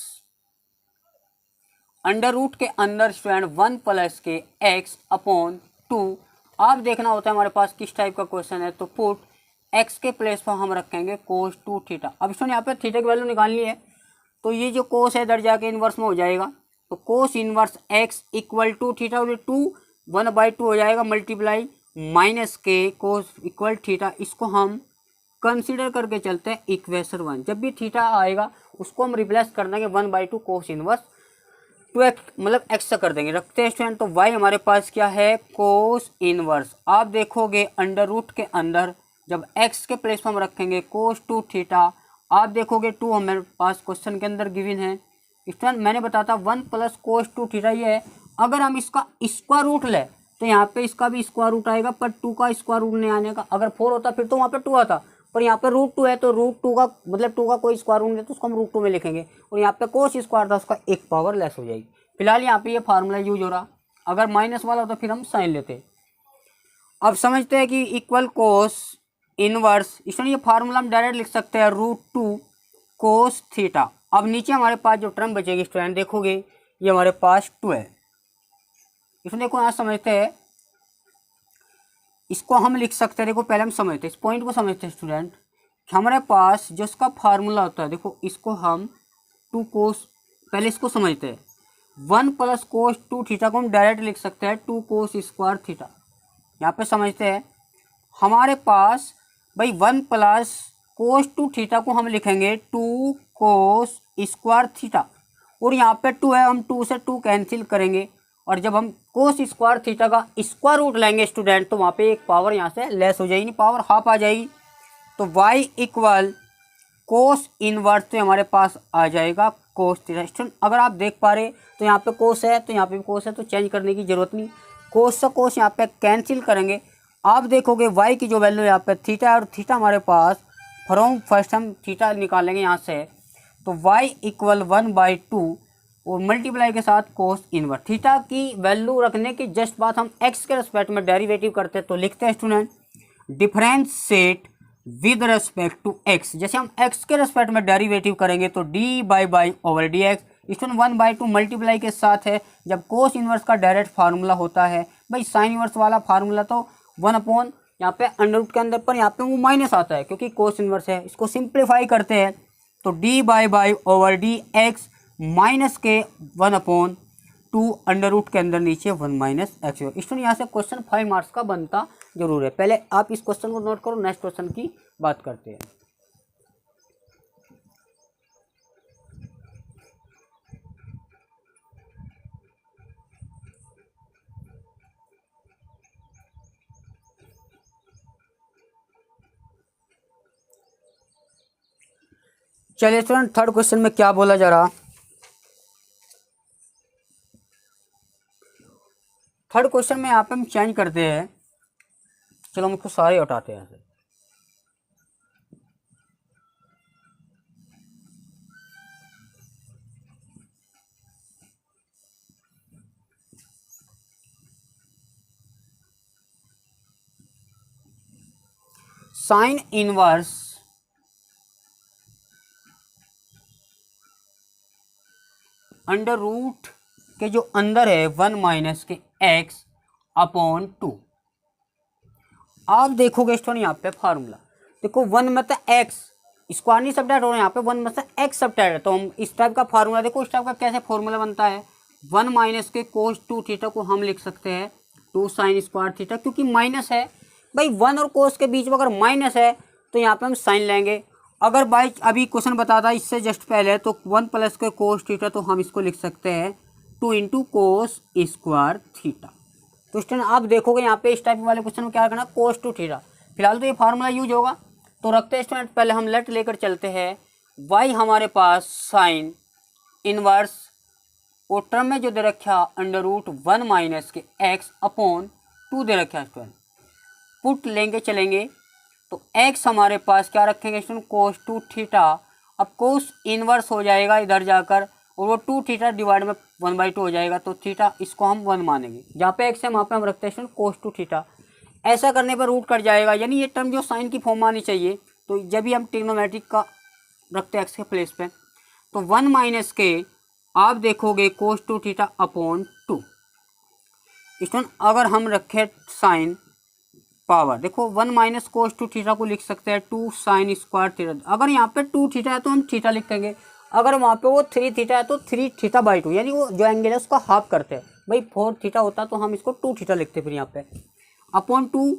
Speaker 1: अंडर रूट के अंदर स्टूडेंट 1 प्लस के एक्स अपॉन 2। आप देखना होता है हमारे पास किस टाइप का क्वेश्चन है, तो पुट एक्स के प्लेस पर हम रखेंगे कोस 2 थीटा। अब स्टूडेंट यहाँ पे थीटा की वैल्यू निकालनी है, तो ये जो कोस है इधर जाके इन्वर्स में हो जाएगा, तो cos inverse x equal to theta, और 2 1/2 हो जाएगा मल्टीप्लाई माइनस के कोस इक्वल थीटा। इसको हम कंसीडर करके चलते हैं इक्वेशन 1। जब भी थीटा आएगा उसको हम रिप्लेस कर देंगे 1/2 कोस इनवर्स 2x मतलब x से कर देंगे। रखते हैं स्टूडेंट, तो y हमारे पास क्या है कोस इनवर्स। आप देखोगे अंडर रूट के अंदर जब x के प्लेस पर हम रखेंगे कोस 2 थीटा, आप देखोगे 2 हमारे पास क्वेश्चन के अंदर गिवन है। स्टूडेंट मैंने बताया था 1 प्लस कोस 2 थीटा ये है। अगर हम इसका स्क्वायर रूट ले तो यहाँ पे इसका भी स्क्वायर रूट आएगा, पर 2 का स्क्वायर रूट नहीं आने का। अगर 4 होता फिर तो वहाँ पे 2 आता, पर यहाँ पे √2 है तो √2 का मतलब 2 का कोई स्क्वायर रूट नहीं है तो उसको हम √2 में लिखेंगे, और यहाँ पे कोस स्क्वायर था उसका एक पावर लेस हो जाएगी। फिलहाल यहाँ पे ये फार्मूला यूज हो रहा, अगर माइनस वाला तो फिर हम साइन लेते। अब समझते हैं कि इक्वल कोस इनवर्स, इसमें ये फार्मूला हम डायरेक्ट लिख सकते हैं √2 कोस थीटा। अब नीचे हमारे पास जो टर्म बचेगी स्टूडेंट देखोगे ये हमारे पास 2 है। इसमें देखो यहाँ समझते हैं, इसको हम लिख सकते हैं, देखो पहले हम समझते हैं इस पॉइंट को समझते हैं स्टूडेंट, हमारे पास जो इसका फार्मूला होता है, देखो इसको हम 2 कोस, पहले इसको समझते हैं 1 प्लस कोस 2 थीटा को हम डायरेक्ट लिख सकते हैं 2 कोस स्क्वायर थीटा। यहाँ पे समझते हैं हमारे पास भाई 1 प्लस कोस 2 थीटा को हम लिखेंगे 2 कोस स्क्वायर थीटा, और यहाँ पे 2 है, हम 2 से 2 कैंसिल करेंगे, और जब हम कोस स्क्वायर थीटा का स्क्वायर रूट लेंगे स्टूडेंट तो वहाँ पे एक पावर यहाँ से लेस हो जाएगी, पावर हाफ आ जाएगी। तो y इक्वल कोस इनवर्स तो हमारे पास आ जाएगा कोस थीटा। स्टूडेंट अगर आप देख पा रहे तो यहाँ पे कोस है तो यहाँ पे भी कोस है, तो चेंज करने की जरूरत नहीं, कोस से कोस यहाँ पे कैंसिल करेंगे। आप देखोगे y की जो वैल्यू यहाँ पे थीटा है, और थीटा हमारे पास फ्रॉम फर्स्ट हम थीटा निकालेंगे यहाँ से, तो y इक्वल 1/2 और मल्टीप्लाई के साथ कोस इनवर्स। थीटा की वैल्यू रखने की जस्ट बात हम x के रेस्पेक्ट में डेरिवेटिव करते हैं, तो लिखते हैं student differentiate with respect to x। जैसे हम x के रेस्पेक्ट में डेरिवेटिव करेंगे तो dy/dx, स्टूडेंट 1/2 मल्टीप्लाई के साथ है। जब कोस इनवर्स का डायरेक्ट फार्मूला होता है भाई साइन इनवर्स वाला फार्मूला तो 1/2 यहाँ पे अंडर रूट के अंदर पर यहाँ पे वो माइनस आता है क्योंकि कोस इनवर्स है। इसको सिंप्लीफाई करते हैं तो d by over d x minus के 1/2 अंडर रूट के अंदर नीचे 1 माइनस एक्स। स्टूडेंट यहाँ से क्वेश्चन 5 मार्क्स का बनता जरूर है। पहले आप इस क्वेश्चन को नोट करो, नेक्स्ट क्वेश्चन की बात करते हैं। चलिए स्टूडेंट, थर्ड क्वेश्चन में क्या बोला जा रहा। थर्ड क्वेश्चन में यहाँ पे हम चेंज करते हैं। चलो हम इसको सारे हटाते हैं यहाँ से। साइन इनवर्स अंडर रूट के जो अंदर है 1 माइनस के x/2। आप देखोगे स्टूडेंट यहाँ पे फार्मूला देखो, 1 में तो x स्क्वायर नहीं सबट्रैक्ट हो रहा है, यहाँ पे 1 में से x सबट्रैक्ट है। तो हम इस टाइप का फार्मूला देखो, इस टाइप का कैसे फार्मूला बनता है। 1 माइनस के कोस 2 थीटा को हम लिख सकते हैं 2 साइन स्क्वायर थीटा, क्योंकि माइनस है भाई 1 और कोस के बीच में अगर माइनस है तो यहाँ पे हम साइन लेंगे। अगर बाई अभी क्वेश्चन बताता इससे जस्ट पहले तो 1 प्लस के कोस थीटा, तो हम इसको लिख सकते हैं 2 इंटू कोस स्क्वायर थीटा। तो स्टूडेंट आप देखोगे यहाँ पे इस टाइप वाले क्वेश्चन में क्या करना, कोस 2 थीटा। फिलहाल तो ये फार्मूला यूज होगा, तो रखते हैं स्टूडेंट। पहले हम लेट लेकर चलते हैं। वाई हमारे पास साइन इनवर्स और टर्म में जो दे रखा अंडर रूट 1 माइनस के x/2 दे रखा है स्टूडेंट। पुट लेंगे चलेंगे तो x हमारे पास क्या रखेंगे स्टूडेंट, कोस 2 थीटा। अब कोस इनवर्स हो जाएगा इधर जाकर और वो 2 थीटा डिवाइड में 1/2 हो जाएगा, तो थीटा इसको हम 1 मानेंगे। जहाँ पे x है वहाँ पे हम रखते हैं स्टूडेंट कोस 2 थीटा। ऐसा करने पर रूट कट जाएगा, यानी ये टर्म जो साइन की फॉर्म आनी चाहिए। तो जब भी हम ट्रिग्नोमेट्रिक का रखते हैं x के प्लेस पे, तो 1 माइनस के आप देखोगे कोस 2 थीटा/2। स्टूडेंट अगर हम रखें साइन पावर, देखो 1 माइनस कोस 2 थीटा को लिख सकते हैं 2 साइन स्क्वायर थीटा। अगर यहाँ पे 2 थीटा है तो हम थीटा लिखेंगे, अगर वहाँ पे वो 3 थीटा है तो 3 थीटा/2, यानी वो जो एंगल है उसका हाफ करते हैं। भाई 4 थीटा होता तो हम इसको 2 थीटा लिखते, फिर यहाँ पे /2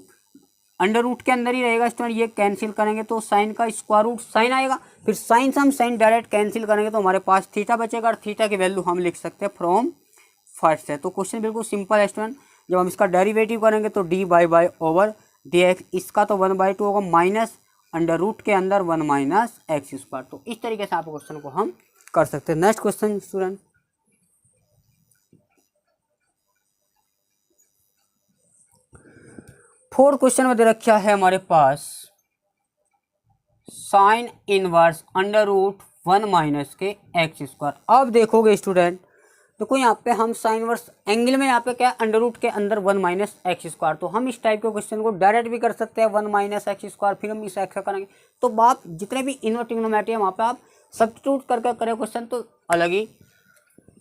Speaker 1: अंडर रूट के अंदर ही रहेगा स्टूडेंट। ये कैंसिल करेंगे तो साइन का स्क्वायर रूट साइन आएगा, फिर साइन से हम साइन डायरेक्ट कैंसिल करेंगे तो हमारे पास थीटा बचेगा, और थीटा की वैल्यू हम लिख सकते हैं फ्रॉम फर्स्ट है। तो क्वेश्चन बिल्कुल सिंपल है स्टूडेंट। जब हम इसका डेरिवेटिव करेंगे तो d by over d x, इसका तो 1/2 होगा माइनस अंडर रूट के अंदर 1 माइनस एक्स स्क्वायर। तो इस तरीके से आप क्वेश्चन को हम कर सकते हैं। Next question student, fourth question में दे रखा है हमारे पास sine inverse under root 1 minus के एक्स स्क्वायर। अब देखोगे स्टूडेंट, देखो यहाँ पे हम साइन इनवर्स एंगल में यहाँ पे क्या अंडर रूट के अंदर 1 माइनस एक्स स्क्वायर। तो हम इस टाइप के क्वेश्चन को डायरेक्ट भी कर सकते हैं 1 माइनस एक्स स्क्वायर, फिर हम इस एक्स का करेंगे। तो बात जितने भी इनवर्स ट्रिग्नोमेट्री है वहाँ पे आप सब्स्टिट्यूट करके करें क्वेश्चन तो अलग ही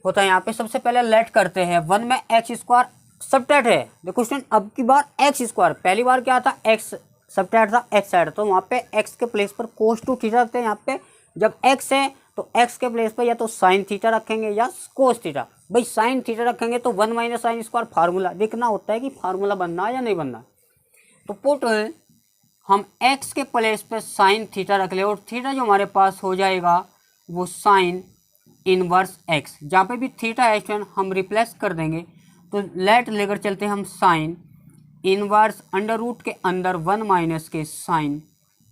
Speaker 1: होता है। यहाँ पे सबसे पहले लेट करते हैं 1 में एक्स स्क्वायर सबट्रैक्ट है। देखो स्टूडेंट अब की बार एक्स स्क्वायर, पहली बार क्या था एक्स सबट्रैक्ट था एक्स साइड, तो वहाँ पे एक्स के प्लेस पर कोस 2 थीटा रखते हैं। यहाँ पे जब एक्स है तो एक्स के प्लेस पर या तो साइन थीटा रखेंगे या कोस थीटा। भाई साइन थीटा रखेंगे तो 1 माइनस साइन स्क्वायर फार्मूला देखना होता है कि फार्मूला बनना है या नहीं बनना। तो पुट हम एक्स के प्लेस पे साइन थीटा रख ले और थीटा जो हमारे पास हो जाएगा वो साइन इनवर्स एक्स। जहाँ पे भी थीटा है स्टूडेंट हम रिप्लेस कर देंगे। तो लेट लेकर चलते हैं हम साइन इनवर्स अंडर रूट के अंदर 1 माइनस के साइन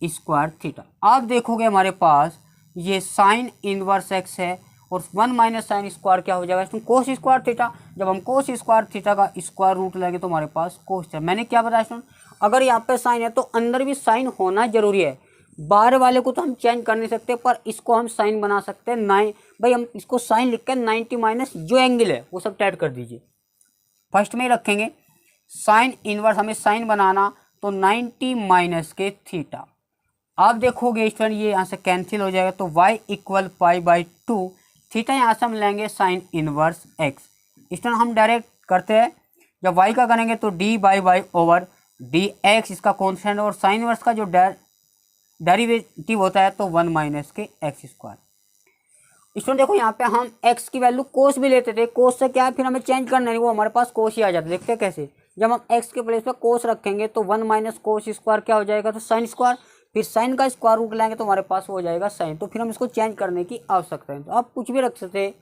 Speaker 1: स्क्वायर थीटा। आप देखोगे हमारे पास ये साइन इनवर्स एक्स है और 1 माइनस साइन स्क्वायर क्या हो जाएगा स्टूडेंट, कोस स्क्वायर थीटा। जब हम कोस स्क्वायर थीटा का स्क्वायर रूट लेंगे तो हमारे पास कोस थीटा। मैंने क्या बताया स्टूडेंट, अगर यहाँ पे साइन है तो अंदर भी साइन होना जरूरी है। बाहर वाले को तो हम चेंज कर नहीं सकते, पर इसको हम साइन बना सकते हैं। भाई हम इसको साइन लिख कर 90 माइनस जो एंगल है वो सब टाइट कर दीजिए। फर्स्ट में ही रखेंगे साइन इनवर्स, हमें साइन बनाना तो 90 माइनस के थीटा। आप देखोगे स्टूडेंट ये यहाँ से कैंसिल हो जाएगा तो y इक्वल π/2 थीटा यहाँ से हम लेंगे साइन इनवर्स x। स्टूडेंट हम डायरेक्ट करते हैं, जब y का करेंगे तो d by over d x इसका कॉन्स्टेंट, और साइन इनवर्स का जो डेरिवेटिव होता है तो 1 माइनस के एक्स स्क्वायर। स्टूडेंट देखो यहाँ पे हम x की वैल्यू कोस भी लेते थे, कोस से क्या है फिर हमें चेंज करना है, वो हमारे पास कोस ही आ जाता है। देखते हैं कैसे, जब हम x के प्लेस पे कोस रखेंगे तो 1 माइनस कोस स्क्वायर क्या हो जाएगा, तो साइन स्क्वायर, फिर साइन का स्क्वायर रूट लाएंगे तो हमारे पास हो जाएगा साइन, तो फिर हम इसको चेंज करने की आवश्यकता है। तो आप कुछ भी रख सकते हैं।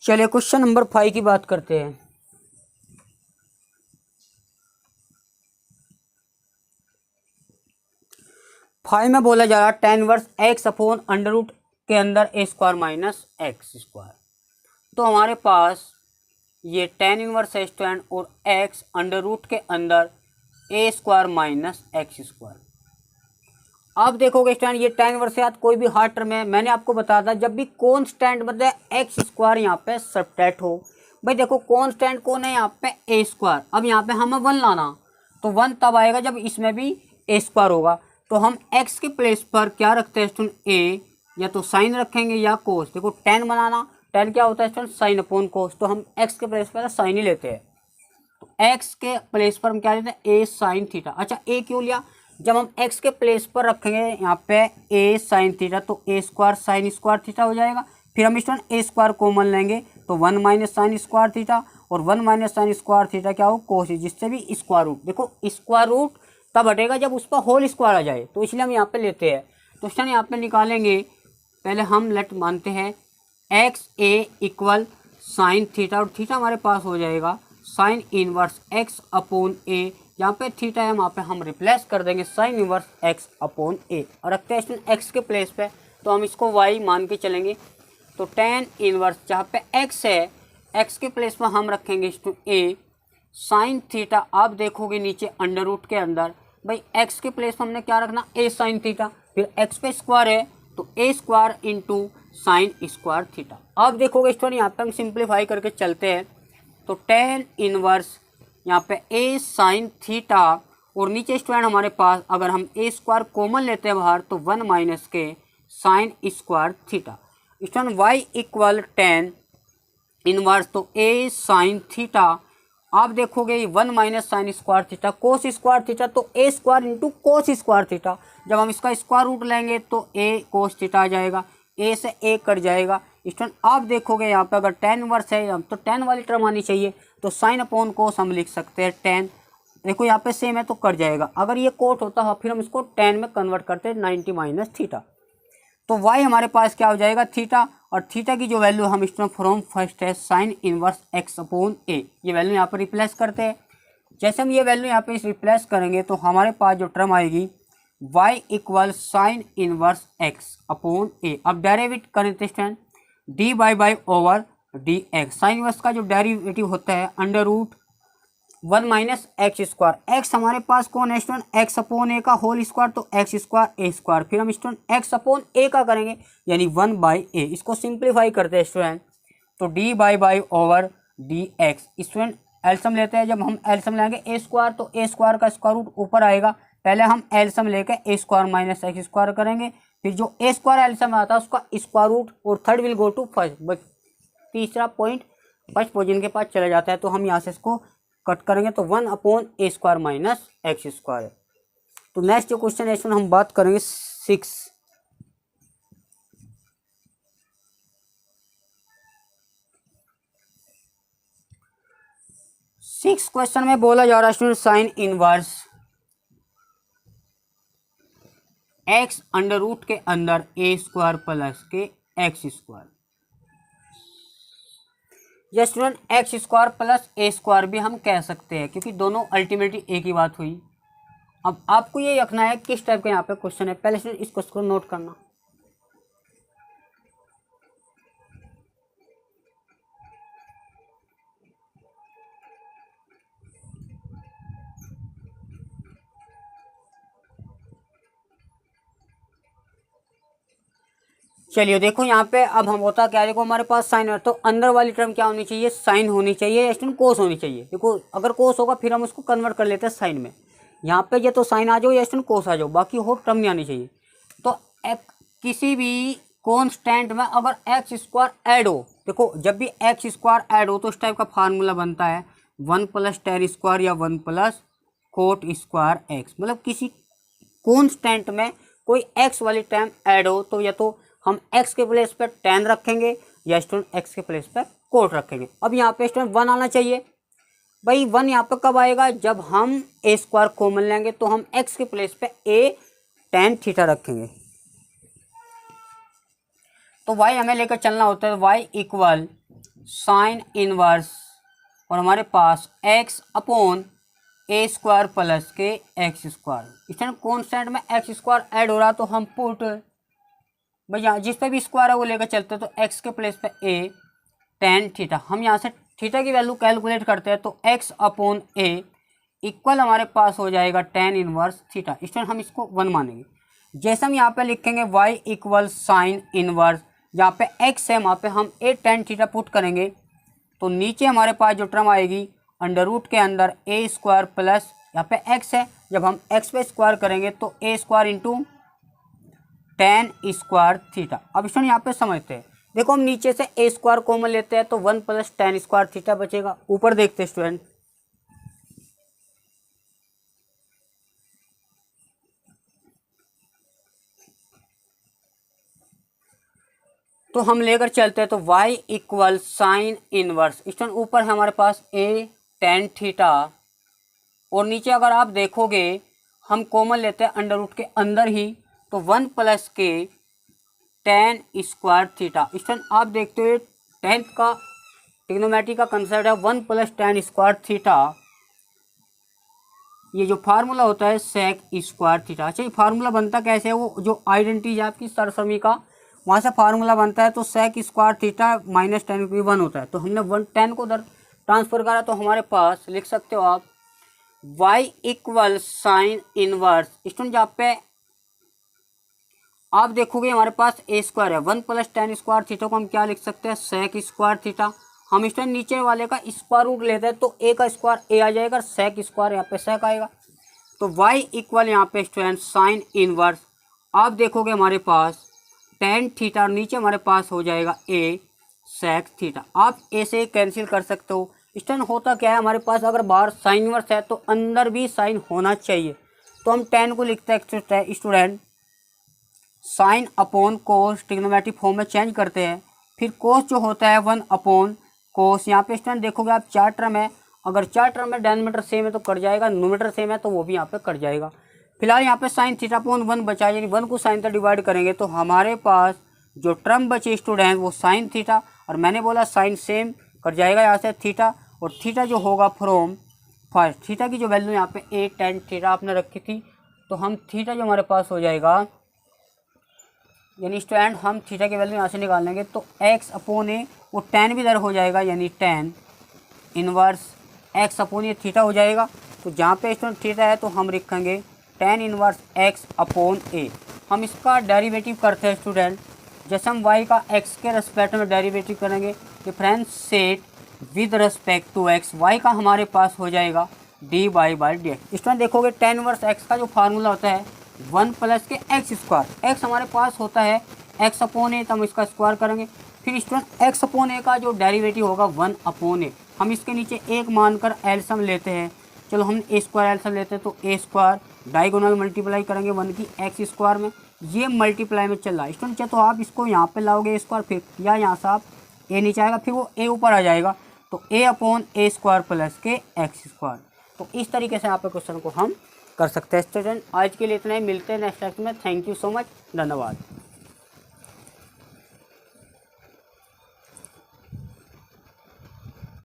Speaker 1: चलिए क्वेश्चन नंबर 5 की बात करते हैं। फाइव में बोला जा रहा है tan inverse x upon under root के अंदर a square minus x square. तो हमारे पास ये tan इनवर्स है स्टूडेंट, और x अंडर रूट के अंदर a square minus x square. आप देखोगे स्टूडेंट ये tan इनवर्स से कोई भी हार्ड टर्म है, मैंने आपको बताया था जब भी कॉन्स्टेंट मतलब एक्स स्क्वायर यहाँ पे सब्ट्रैक्ट हो, भाई देखो कॉन्स्टेंट कौन है यहाँ पे a स्क्वायर, अब यहाँ पे हमें 1 लाना, तो 1 तब आएगा जब इसमें भी a स्क्वायर होगा। तो हम x के प्लेस पर क्या रखते हैं स्टूडेंट, a, या तो साइन रखेंगे या कोस। देखो tan बनाना, tan क्या होता है स्टूडेंट, साइन अपॉन कोस, तो हम x के प्लेस पर साइन ही लेते हैं। तो x के प्लेस पर हम क्या लेते हैं, a साइन थीटा। अच्छा a क्यों लिया, जब हम x के प्लेस पर रखेंगे यहाँ पे a साइन थीटा तो a square sine square theta हो जाएगा। फिर हम स्टूडेंट a स्क्वायर कॉमन लेंगे तो 1 माइनस साइन स्क्वायर थीटा, और 1 माइनस साइन स्क्वायर थीटा क्या हो, कोस, जिससे भी स्क्वायर रूट, देखो स्क्वायर रूट तब हटेगा जब उस पर होल स्क्वायर आ जाए, तो इसलिए हम यहाँ पे लेते हैं। तो स्टूडेंट यहाँ पे निकालेंगे, पहले हम लेट मानते हैं एक्स ए इक्वल साइन थीटा, और थीटा हमारे पास हो जाएगा साइन इनवर्स एक्स अपॉन ए, यहाँ पे थीटा है वहाँ पे हम रिप्लेस कर देंगे साइन इनवर्स एक्स अपॉन ए, और रखते हैं एक्स के प्लेस पे तो हम इसको वाई मान के चलेंगे। तो tan इनवर्स जहाँ पे x है, x के प्लेस में हम रखेंगे a साइन थीटा। आप देखोगे नीचे अंडर रूट के अंदर, भाई x के प्लेस में हमने क्या रखना, a साइन थीटा, फिर x पे स्क्वायर है तो a square into sine square theta. आप देखोगे स्टूडेंट यहाँ पे हम सिंप्लीफाई करके चलते हैं, तो tan इनवर्स यहाँ पे a साइन थीटा, और नीचे स्टूडेंट हमारे पास अगर हम a स्क्वायर कॉमन लेते हैं बाहर तो 1 माइनस के sine square theta. Student y equal tan inverse तो a साइन थीटा, आप देखोगे 1 minus sine square theta cos square theta, तो a square into cos square theta. जब हम इसका स्क्वायर रूट लेंगे तो a कोस थीटा आ जाएगा, a से a कट जाएगा। स्टूडेंट आप देखोगे यहाँ पे अगर tan इनवर्स है तो tan वाली टर्म आनी चाहिए, तो साइन अपॉन कोस हम लिख सकते हैं tan। देखो यहाँ पे सेम है तो कट जाएगा, अगर ये कोट होता है फिर हम इसको tan में कन्वर्ट करते हैं 90 माइनस थीटा, तो y हमारे पास क्या हो जाएगा थीटा, और थीटा की जो वैल्यू हम स्टूडेंट फ्रॉम फर्स्ट है sign inverse x upon a, ये वैल्यू यहाँ पर रिप्लेस करते हैं। जैसे हम ये वैल्यू यहाँ पे रिप्लेस करेंगे तो हमारे पास जो टर्म आएगी y इक्वल sine inverse x upon a। अब डेरिवेट करें तो student d by over d x, sine inverse का जो डेरिवेटिव होता है under root 1 minus x square. X हमारे पास कौन है स्टूडेंट, एक्स अपॉन ए का होल स्क्वायर, तो एक्स स्क्वायर ए स्क्वायर, फिर हम स्टूडेंट एक्स अपॉन ए का करेंगे यानी 1 बाई ए। इसको सिंप्लीफाई करते हैं स्टूडेंट, तो d by over d x. Student LCM लेते हैं, जब हम एलसीएम लेंगे ए स्क्वायर तो ए स्क्वायर का स्क्वायर रूट ऊपर आएगा, पहले हम एलसीएम लेके a square minus x square करेंगे, फिर जो ए स्क्वायर एलसीएम आता है उसका स्क्वायर रूट, और third will go to first, तीसरा पॉइंट फर्स्ट पोजीशन के पास चला जाता है, तो हम यहाँ से इसको कट करेंगे तो 1 अपॉन ए स्क्वायर माइनस एक्स स्क्वायर। तो नेक्स्ट जो क्वेश्चन है इसमें हम बात करेंगे 6 क्वेश्चन में बोला जा रहा है student sine inverse x under root के अंदर ए स्क्वायर प्लस के एक्स स्क्वायर, या student x square plus a square भी हम कह सकते हैं क्योंकि दोनों अल्टीमेटली एक ही बात हुई। अब आपको ये रखना है किस टाइप का यहाँ पे क्वेश्चन है, पहले स्टूडेंट इस क्वेश्चन को नोट करना। चलिए देखो यहाँ पे अब हम होता क्या, देखो हमारे पास साइन है तो अंदर वाली टर्म क्या होनी चाहिए, साइन होनी चाहिए या स्टूडेंट कोस होनी चाहिए। देखो अगर कोस होगा फिर हम उसको कन्वर्ट कर लेते हैं साइन में, यहाँ पे ये तो साइन आ जाओ या स्टूडेंट कोस आ जाओ, बाकी और टर्म नहीं आनी चाहिए। तो किसी भी कांस्टेंट में अगर एक्स स्क्वायर ऐड हो, देखो जब भी एक्स स्क्वायर ऐड हो तो इस टाइप का फार्मूला बनता है 1 + tan स्क्वायर या 1 + cot स्क्वायर एक्स। मतलब किसी कांस्टेंट में कोई एक्स वाली टर्म ऐड हो तो या तो हम एक्स के प्लेस पर tan रखेंगे या स्टूडेंट एक्स के प्लेस पर कोट रखेंगे। अब यहाँ पे स्टूडेंट 1 आना चाहिए। भाई 1 यहाँ पे कब आएगा, जब हम ए स्क्वायर कॉमन लेंगे तो हम एक्स के प्लेस पे ए tan थीटा रखेंगे। तो y हमें लेकर चलना होता है, y इक्वल साइन इनवर्स और हमारे पास x अपॉन ए स्क्वायर प्लस के एक्स स्क्वायर। इसमें कॉन्स्टेंट में एक्स स्क्वायर ऐड हो रहा तो हम पुट भैया जिस पे भी स्क्वायर है वो लेकर चलते हैं, तो x के प्लेस पे a tan थीटा। हम यहाँ से थीटा की वैल्यू कैलकुलेट करते हैं तो x अपॉन ए इक्वल हमारे पास हो जाएगा tan इनवर्स थीटा। इसमें हम इसको 1 मानेंगे। जैसे हम यहाँ पे लिखेंगे y इक्वल साइन इनवर्स, जहाँ पे x है वहाँ पे हम a tan थीटा पुट करेंगे तो नीचे हमारे पास जो टर्म आएगी अंडर रूट के अंदर ए स्क्वायर प्लस यहाँ पे x है, जब हम x पे स्क्वायर करेंगे तो a square into tan square theta. अब इसमें यहाँ पे समझते हैं, देखो हम नीचे से ए स्क्वायर कॉमन लेते हैं तो 1 + tan स्क्वायर थीटा बचेगा। ऊपर देखते हैं स्टूडेंट, तो हम लेकर चलते हैं तो y इक्वल साइन इनवर्स, इसमें ऊपर है हमारे पास a tan थीटा और नीचे अगर आप देखोगे हम कॉमन लेते हैं अंडर रूट के अंदर ही तो 1 + के tan स्क्वायर थीटा। इसमें आप देखते हो 10th का ट्रिग्नोमेट्री का कंसेप्ट है 1 + tan स्क्वायर थीटा। ये जो फार्मूला होता है सेक स्क्वायर थीटा। अच्छा, ये फार्मूला बनता कैसे है, वो जो आइडेंटिटी है आपकी सरसमी का वहाँ से फार्मूला बनता है तो sec square theta minus tan भी 1 होता है। तो हमने 1 tan को उधर ट्रांसफर करा तो हमारे पास लिख सकते हो आप y इक्वल साइन इनवर्स। स्टूडेंट जहाँ पे आप देखोगे हमारे पास ए स्क्वायर है 1 + tan स्क्वायर थीटा को हम क्या लिख सकते हैं सेक स्क्वायर थीटा। हम इसमें नीचे वाले का स्क्वायर रूट लेते हैं तो ए का स्क्वायर ए आ जाएगा, सेक स्क्वायर यहाँ पे सेक आएगा। तो y इक्वल यहाँ पे स्टूडेंट साइन इनवर्स, आप देखोगे हमारे पास tan थीटा और नीचे हमारे पास हो जाएगा a सेक थीटा। आप ए से कैंसिल कर सकते हो। स्टूडेंट होता क्या है, हमारे पास अगर बाहर साइन इनवर्स है तो अंदर भी साइन होना चाहिए, तो हम tan को लिखते हैं स्टूडेंट साइन अपॉन कोस, ट्रिग्नोमेट्रिक फॉर्म में चेंज करते हैं। फिर कोस जो होता है 1 अपॉन कोस। यहाँ पे स्टूडेंट देखोगे आप 4 टर्म है, अगर 4 टर्म में डिनोमिनेटर सेम है तो कट जाएगा, न्यूमरेटर सेम है तो वो भी यहाँ पे कट जाएगा। फिलहाल यहाँ पे साइन थीटा अपॉन 1 बचा, यानी 1 को साइन से डिवाइड करेंगे तो हमारे पास जो टर्म बचे स्टूडेंट वो साइन थीटा, और मैंने बोला साइन सेम कट जाएगा यहाँ से थीटा, और थीटा जो होगा फ्रॉम फर्स्ट थीटा की जो वैल्यू यहाँ पे ए tan थीटा आपने रखी थी, तो हम थीटा जो हमारे पास हो जाएगा, यानी स्टूडेंट हम थीटा की वैल्यू यहाँ से निकाल लेंगे तो x अपॉन ए, वो tan भी इधर हो जाएगा यानी tan इनवर्स x अपॉन ए थीटा हो जाएगा। तो जहाँ पे स्टूडेंट थीटा है तो हम लिखेंगे tan इनवर्स x अपॉन ए। हम इसका डेरिवेटिव करते हैं स्टूडेंट, जैसे हम y का x के रेस्पेक्ट में डेरिवेटिव करेंगे differentiate with respect to x, y का हमारे पास हो जाएगा dy/dx। इसमें देखोगे tan इनवर्स x का जो फार्मूला होता है 1 + के एक्स स्क्वायर, x हमारे पास होता है x अपॉन ए, तो हम इसका स्क्वायर करेंगे। फिर स्टूडेंट x अपॉन ए का जो डेरिवेटिव होगा 1 अपॉन ए, हम इसके नीचे 1 मानकर एलसीएम लेते हैं। चलो हम ए स्क्वायर एलसीएम लेते हैं तो ए स्क्वायर डायगोनल मल्टीप्लाई करेंगे 1 की एक्स स्क्वायर में, ये मल्टीप्लाई में चल रहा है स्टूडेंट। तो आप इसको यहाँ पे लाओगे स्क्वायर, फिर या यहाँ से आप ए नीचे आएगा, फिर वो ए ऊपर आ जाएगा, तो ए अपॉन ए स्क्वायर प्लस के एक्स स्क्वायर। तो इस तरीके से आप क्वेश्चन को हम कर सकते हैं स्टूडेंट। आज के लिए इतना ही, मिलते हैं नेक्स्ट लेक्चर में। थैंक यू सो मच, धन्यवाद।